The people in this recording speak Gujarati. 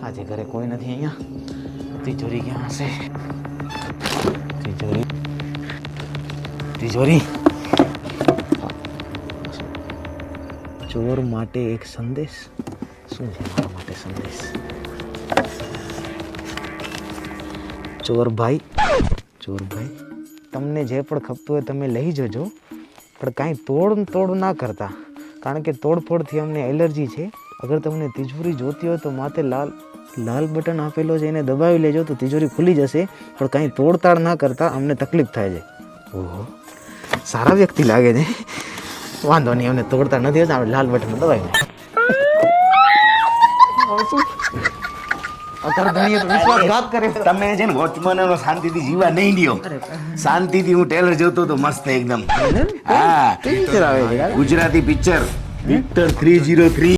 આજે ઘરે કોઈ નથી અહીંયા. તિજોરી ક્યાં હશે? તિજોરી. ચોર માટે એક સંદેશ. શું છે મારા માટે સંદેશ? ચોરભાઈ, તમને જે પણ ખપતું હોય તમે લઈ જજો, પણ કાંઈ તોડ ના કરતા, કારણ કે તોડફોડથી અમને એલર્જી છે. અગર તમને તિજોરી જોતી હોય તો માથે લાલ બટન આપેલો છે, એને દબાવી લેજો તો તિજોરી ખુલી જશે, પણ કાંઈ તોડતાડ ના કરતા, અમને તકલીફ થાય છે. ઓહો, સારા વ્યક્તિ લાગે છે. વાંધો નહીં, અમને તોડતા નથી હોતા, આપણે લાલ બટન દબાવી વિશ્વાસઘાત કરે. તમે છે ને વોચમેન શાંતિથી જીવા નહીં દો. શાંતિથી હું ટેલર જોતો તો મસ્ત એકદમ. હા, પિક્ચર આવે છે ગુજરાતી પિક્ચર વિક્ટર 303